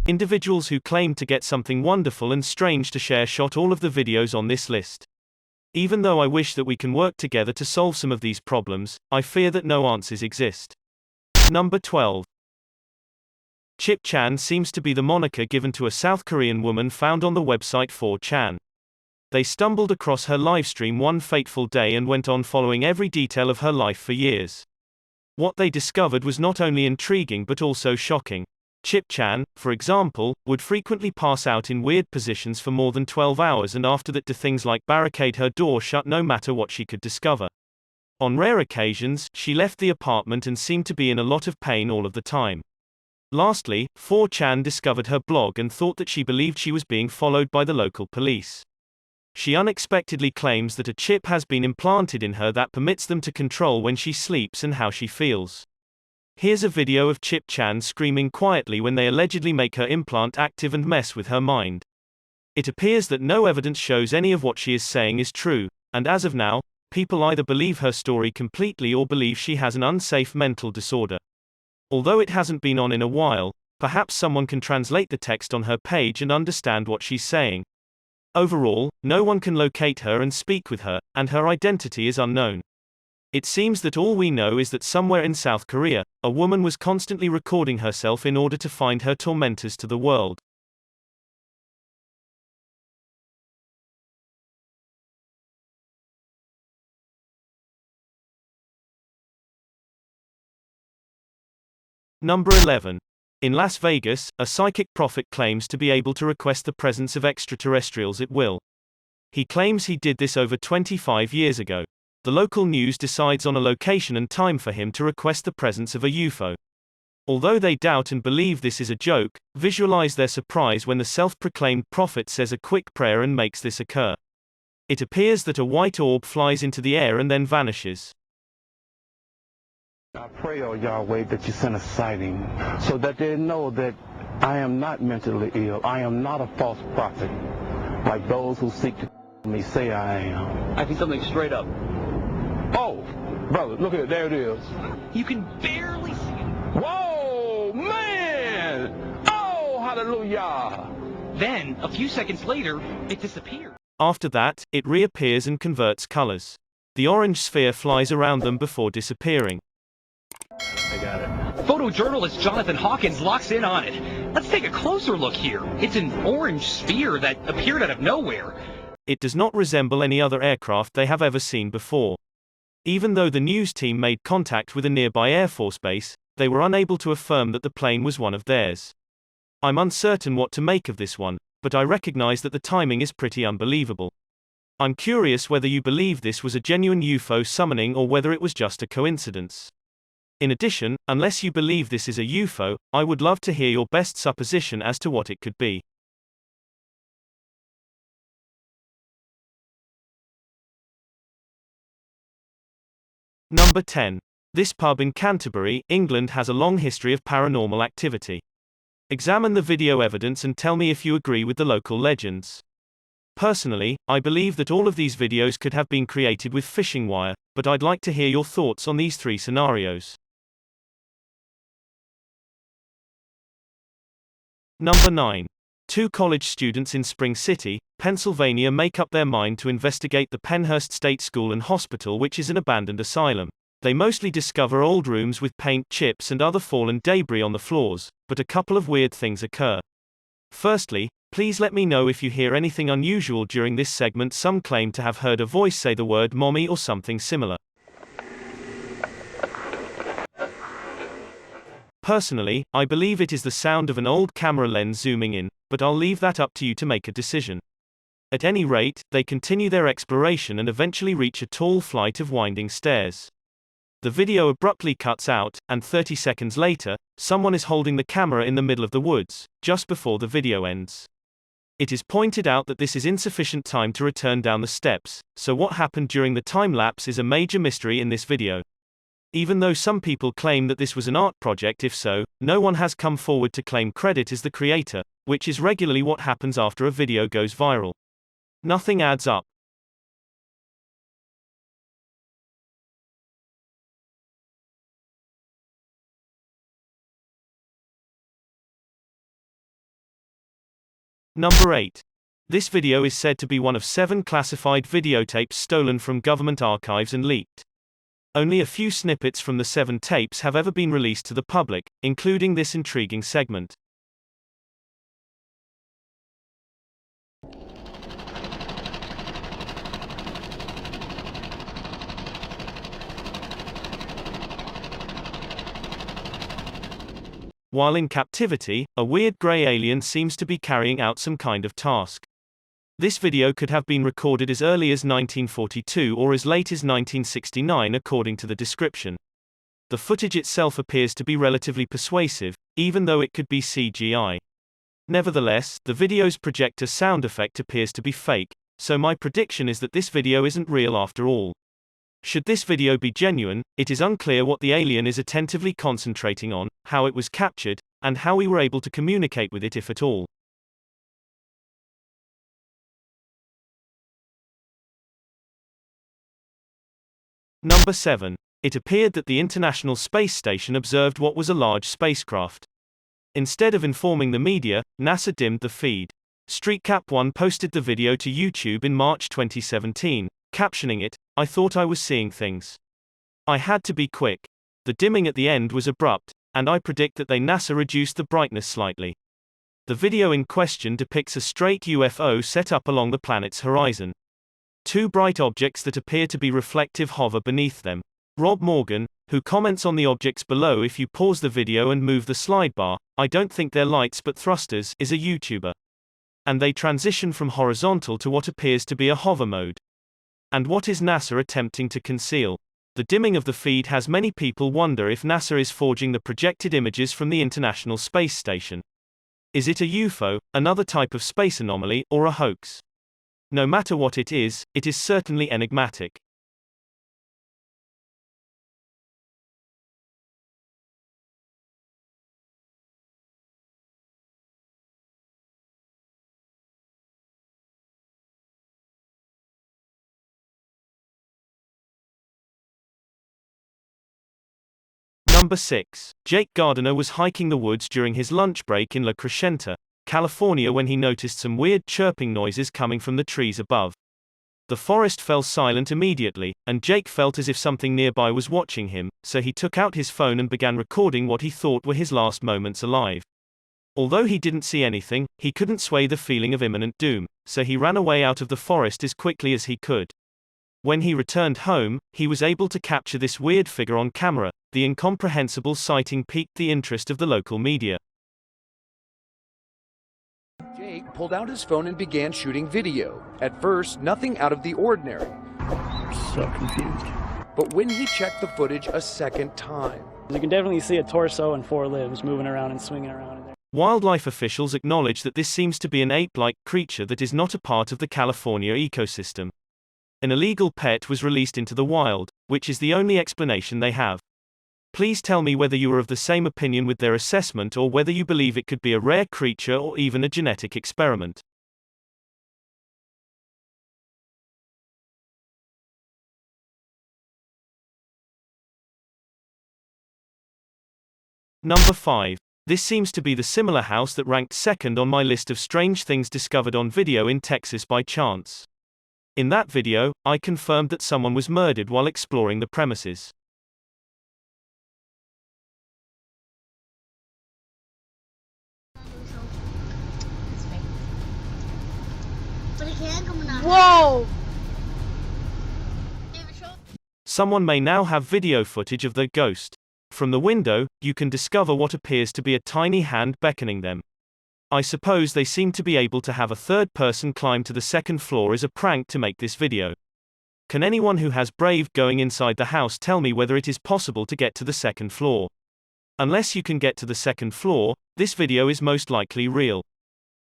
Individuals who claimed to get something wonderful and strange to share shot all of the videos on this list. Even though I wish that we can work together to solve some of these problems, I fear that no answers exist. Number 12. Chip Chan seems to be the moniker given to a South Korean woman found on the website 4chan. They stumbled across her livestream one fateful day and went on following every detail of her life for years. What they discovered was not only intriguing but also shocking. Chip Chan, for example, would frequently pass out in weird positions for more than 12 hours and after that do things like barricade her door shut no matter what she could discover. On rare occasions, she left the apartment and seemed to be in a lot of pain all of the time. Lastly, 4chan discovered her blog and thought that she believed she was being followed by the local police. She unexpectedly claims that a chip has been implanted in her that permits them to control when she sleeps and how she feels. Here's a video of Chip Chan screaming quietly when they allegedly make her implant active and mess with her mind. It appears that no evidence shows any of what she is saying is true, and as of now, people either believe her story completely or believe she has an unsafe mental disorder. Although it hasn't been on in a while, perhaps someone can translate the text on her page and understand what she's saying. Overall, no one can locate her and speak with her, and her identity is unknown. It seems that all we know is that somewhere in South Korea, a woman was constantly recording herself in order to find her tormentors to the world. Number 11. In Las Vegas, a psychic prophet claims to be able to request the presence of extraterrestrials at will. He claims he did this over 25 years ago. The local news decides on a location and time for him to request the presence of a UFO. Although they doubt and believe this is a joke, visualize their surprise when the self-proclaimed prophet says a quick prayer and makes this occur. It appears that a white orb flies into the air and then vanishes. I pray, O Yahweh, that you send a sighting so that they know that I am not mentally ill. I am not a false prophet, like those who seek to me say I am. I think something straight up. Oh, brother, look at it. There it is. You can barely see it. Whoa, man! Oh, hallelujah! Then, a few seconds later, it disappeared. After that, it reappears and converts colors. The orange sphere flies around them before disappearing. I got it. Photojournalist Jonathan Hawkins locks in on it. Let's take a closer look here. It's an orange sphere that appeared out of nowhere. It does not resemble any other aircraft they have ever seen before. Even though the news team made contact with a nearby Air Force base, they were unable to affirm that the plane was one of theirs. I'm uncertain what to make of this one, but I recognize that the timing is pretty unbelievable. I'm curious whether you believe this was a genuine UFO summoning or whether it was just a coincidence. In addition, unless you believe this is a UFO, I would love to hear your best supposition as to what it could be. Number 10. This pub in Canterbury, England has a long history of paranormal activity. Examine the video evidence and tell me if you agree with the local legends. Personally, I believe that all of these videos could have been created with fishing wire, but I'd like to hear your thoughts on these three scenarios. Number 9. Two college students in Spring City, Pennsylvania make up their mind to investigate the Pennhurst State School and Hospital, which is an abandoned asylum. They mostly discover old rooms with paint chips and other fallen debris on the floors, but a couple of weird things occur. Firstly, please let me know if you hear anything unusual during this segment. Some claim to have heard a voice say the word mommy or something similar. Personally, I believe it is the sound of an old camera lens zooming in, but I'll leave that up to you to make a decision. At any rate, they continue their exploration and eventually reach a tall flight of winding stairs. The video abruptly cuts out, and 30 seconds later, someone is holding the camera in the middle of the woods, just before the video ends. It is pointed out that this is insufficient time to return down the steps, so what happened during the time lapse is a major mystery in this video. Even though some people claim that this was an art project, if so, no one has come forward to claim credit as the creator, which is regularly what happens after a video goes viral. Nothing adds up. Number 8. This video is said to be one of 7 classified videotapes stolen from government archives and leaked. Only a few snippets from the 7 tapes have ever been released to the public, including this intriguing segment. While in captivity, a weird grey alien seems to be carrying out some kind of task. This video could have been recorded as early as 1942 or as late as 1969 according to the description. The footage itself appears to be relatively persuasive, even though it could be CGI. Nevertheless, the video's projector sound effect appears to be fake, so my prediction is that this video isn't real after all. Should this video be genuine, it is unclear what the alien is attentively concentrating on, how it was captured, and how we were able to communicate with it if at all. Number 7. It appeared that the International Space Station observed what was a large spacecraft. Instead of informing the media, NASA dimmed the feed. StreetCap1 posted the video to YouTube in March 2017, captioning it, "I thought I was seeing things. I had to be quick. The dimming at the end was abrupt, and I predict that NASA reduced the brightness slightly." The video in question depicts a straight UFO set up along the planet's horizon. 2 bright objects that appear to be reflective hover beneath them. Rob Morgan, who comments on the objects below if you pause the video and move the slide bar, "I don't think they're lights but thrusters," is a YouTuber. And they transition from horizontal to what appears to be a hover mode. And what is NASA attempting to conceal? The dimming of the feed has many people wonder if NASA is forging the projected images from the International Space Station. Is it a UFO, another type of space anomaly, or a hoax? No matter what it is certainly enigmatic. Number 6. Jake Gardiner was hiking the woods during his lunch break in La Crescenta, California when he noticed some weird chirping noises coming from the trees above. The forest fell silent immediately, and Jake felt as if something nearby was watching him, so he took out his phone and began recording what he thought were his last moments alive. Although he didn't see anything, he couldn't sway the feeling of imminent doom, so he ran away out of the forest as quickly as he could. When he returned home, he was able to capture this weird figure on camera. The incomprehensible sighting piqued the interest of the local media. Jake pulled out his phone and began shooting video. At first, nothing out of the ordinary. So confused. But when he checked the footage a second time, You can definitely see a torso and 4 limbs moving around and swinging around in there. Wildlife officials acknowledge that this seems to be an ape-like creature that is not a part of the California ecosystem. An illegal pet was released into the wild, which is the only explanation they have. Please tell me whether you are of the same opinion with their assessment or whether you believe it could be a rare creature or even a genetic experiment. Number 5. This seems to be the similar house that ranked second on my list of strange things discovered on video in Texas by chance. In that video, I confirmed that someone was murdered while exploring the premises. Whoa! Someone may now have video footage of the ghost. From the window, you can discover what appears to be a tiny hand beckoning them. I suppose they seem to be able to have a third person climb to the second floor as a prank to make this video. Can anyone who has braved going inside the house tell me whether it is possible to get to the second floor? Unless you can get to the second floor, this video is most likely real.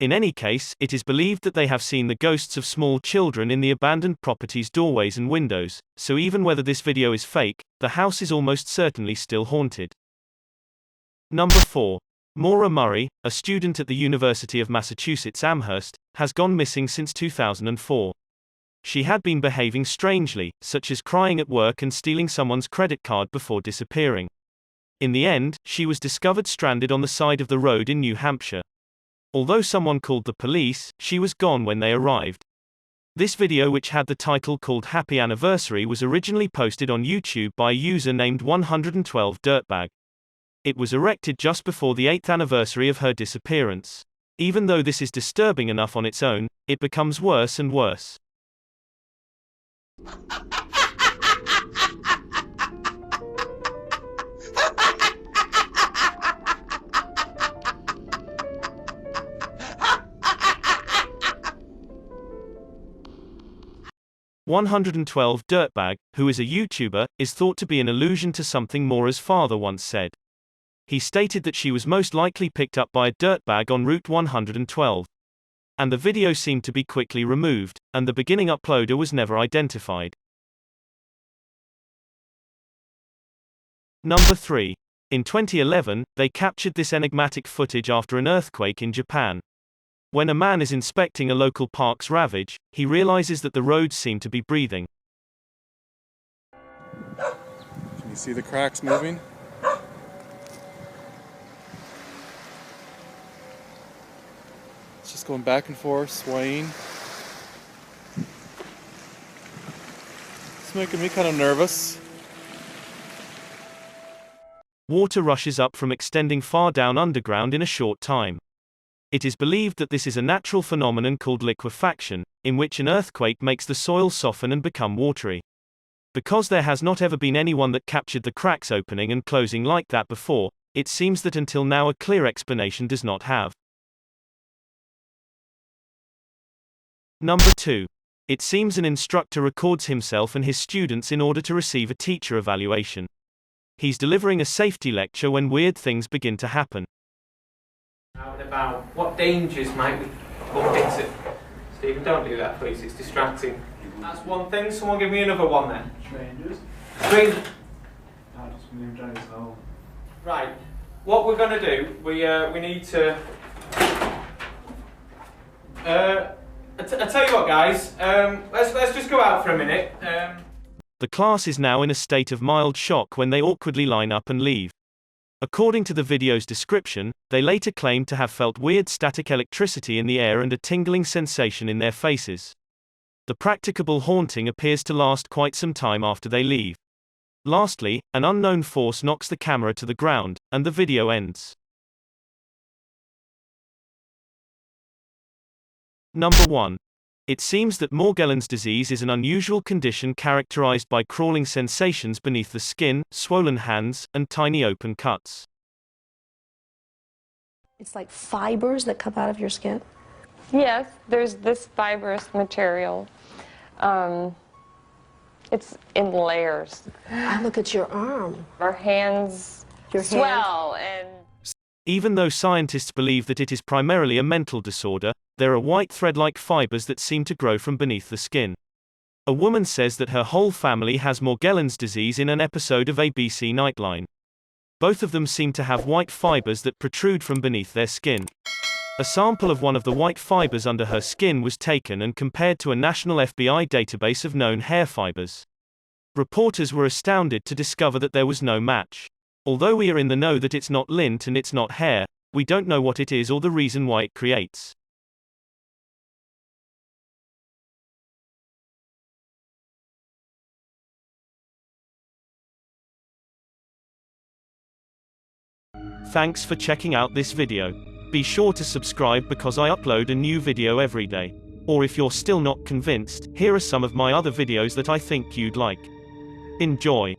In any case, it is believed that they have seen the ghosts of small children in the abandoned property's doorways and windows, so even whether this video is fake, the house is almost certainly still haunted. Number 4. Maura Murray, a student at the University of Massachusetts Amherst, has gone missing since 2004. She had been behaving strangely, such as crying at work and stealing someone's credit card before disappearing. In the end, she was discovered stranded on the side of the road in New Hampshire. Although someone called the police, she was gone when they arrived. This video, which had the title called Happy Anniversary, was originally posted on YouTube by a user named 112 Dirtbag. It was erected just before the 8th anniversary of her disappearance. Even though this is disturbing enough on its own, it becomes worse and worse. "112 Dirtbag, who is a YouTuber, is thought to be an allusion to something Maura's father once said. He stated that she was most likely picked up by a dirtbag on Route 112. And the video seemed to be quickly removed, and the beginning uploader was never identified." Number 3. In 2011, they captured this enigmatic footage after an earthquake in Japan. When a man is inspecting a local park's ravage, he realizes that the roads seem to be breathing. Can you see the cracks moving? It's just going back and forth, swaying. It's making me kind of nervous. Water rushes up from extending far down underground in a short time. It is believed that this is a natural phenomenon called liquefaction, in which an earthquake makes the soil soften and become watery. Because there has not ever been anyone that captured the cracks opening and closing like that before, it seems that until now a clear explanation does not have. Number 2. It seems an instructor records himself and his students in order to receive a teacher evaluation. He's delivering a safety lecture when weird things begin to happen. Out and about. What dangers might we bump into? Stephen, don't do that, please. It's distracting. That's one thing. Someone give me another one then. Strangers? Strangers. Just me trying to solve. Right. What we're going to do, we need to... I tell you what, guys. Let's just go out for a minute. The class is now in a state of mild shock when they awkwardly line up and leave. According to the video's description, they later claimed to have felt weird static electricity in the air and a tingling sensation in their faces. The practicable haunting appears to last quite some time after they leave. Lastly, an unknown force knocks the camera to the ground, and the video ends. Number 1. It seems that Morgellons disease is an unusual condition characterized by crawling sensations beneath the skin, swollen hands, and tiny open cuts. It's like fibers that come out of your skin? Yes, there's this fibrous material. It's in layers. I look at your arm. Our hands swell and... Even though scientists believe that it is primarily a mental disorder, there are white thread-like fibers that seem to grow from beneath the skin. A woman says that her whole family has Morgellons disease in an episode of ABC Nightline. Both of them seem to have white fibers that protrude from beneath their skin. A sample of one of the white fibers under her skin was taken and compared to a national FBI database of known hair fibers. Reporters were astounded to discover that there was no match. Although we are in the know that it's not lint and it's not hair, we don't know what it is or the reason why it creates. Thanks for checking out this video. Be sure to subscribe because I upload a new video every day. Or if you're still not convinced, here are some of my other videos that I think you'd like. Enjoy.